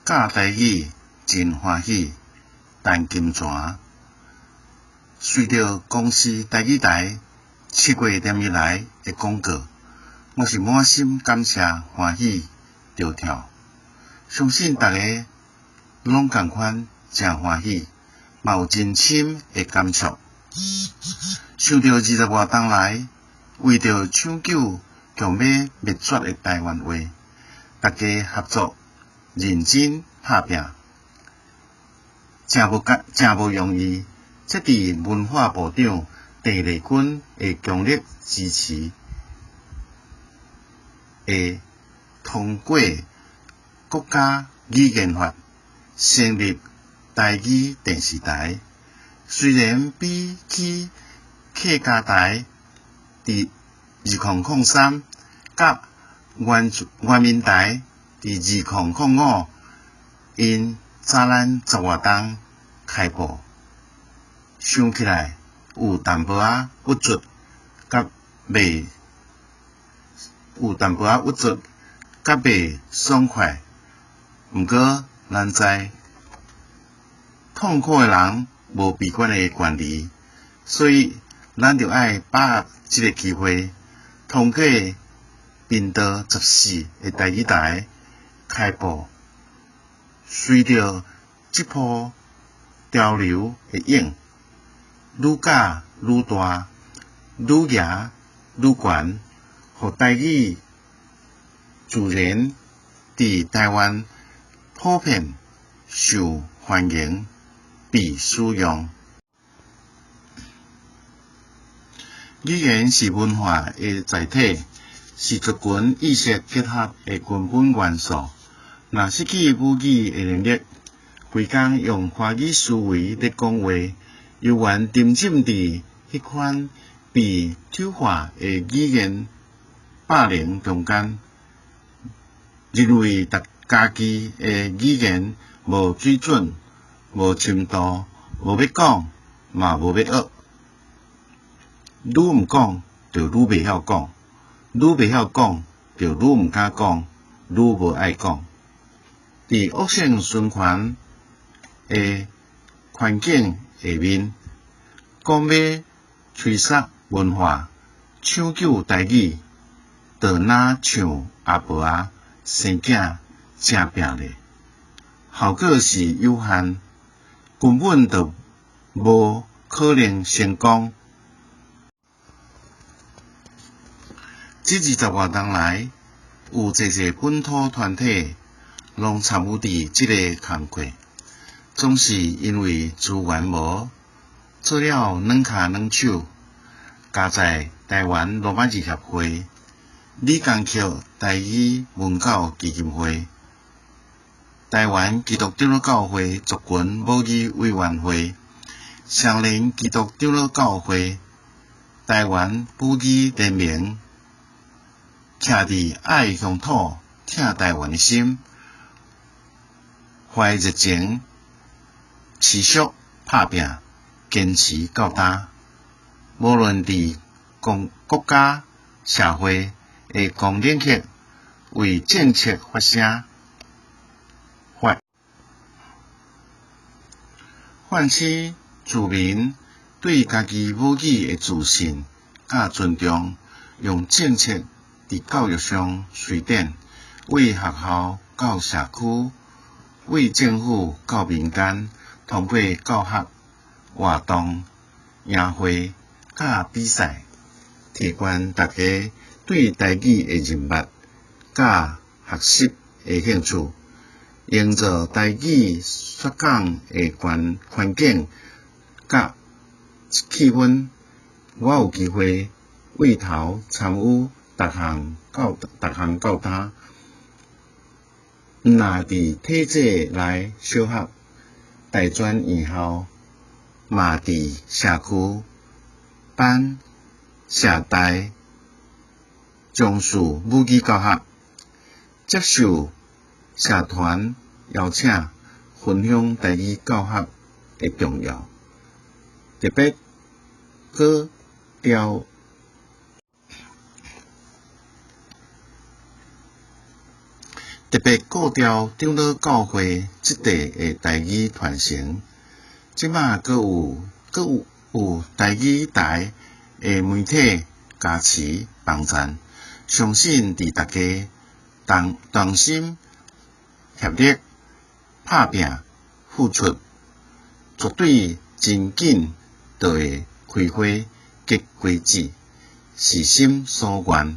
教台语真欢喜，陈金泉。随着公司台语台7月连以来的广告，我是满心感谢欢喜着跳。相信大家拢同款真欢喜，嘛有真深的感触。想到20外冬来，为着抢救强要灭绝的台湾话，大家合作认真打拼，真无容易。这伫文化部长郑丽君的强烈支持，会通过国家语言法成立台语电视台。虽然比起客家台伫2003甲原民台伫2005因早咱10外冬开播，想起来有淡薄仔不足，甲袂爽快。毋过咱知痛苦的人无闭关的权利，所以咱着爱把握这个机会，通过频道14的台语台开播。随着这波潮流的影，愈教愈大，愈赢愈悬，互台语自然伫台湾普遍受欢迎，被使用。语言是文化的载体，是族群意识结合的根本元素。若失去母语的能力，规工用华语思维咧讲话，犹原沉浸伫迄款被丑化的语言霸凌中间，认为家己的语言无水准、无深度、无要讲，嘛无要学。愈毋讲，就愈袂晓讲；愈袂晓讲，就愈毋敢讲，愈无爱讲。伫恶性循环的环境下面，讲要吹杀文化、抢救台语，就若像阿婆仔生囝正拼咧，效果是有限，根本就无可能成功。这20外冬来，有侪本土团体拢参与伫这个工作，总是因为资源无，做了软脚软手，加在台湾罗马字协会、李光抾台语文教基金会、台湾基督长老教会族群母语委员会、双联基督长老教会、台湾母语联盟，徛伫爱乡土、疼台湾的心，怀热情，持续打拼，坚持到底。无论伫国家、社会的公领域，为政策发声，唤起自民对家己母语的自信甲尊重，用政策伫教育上推展，为学校到社区，为政府到民间，通过教学活动、营会甲比赛，提悬大家对台语的认捌甲学习的兴趣，营造台语说讲的环境甲气氛。我有机会为头参与逐项教单，若伫体制内小学、大专院校，嘛伫社区办社台从事母语教学，接受社团邀请，分享台语教学的重要，特别搁调特别顾调长老教会即地的台语传承，即马佫有台语台的媒体加持帮赞，相信伫大家同心协力拍拼付出，绝对真紧就会开花结果子，是心所愿。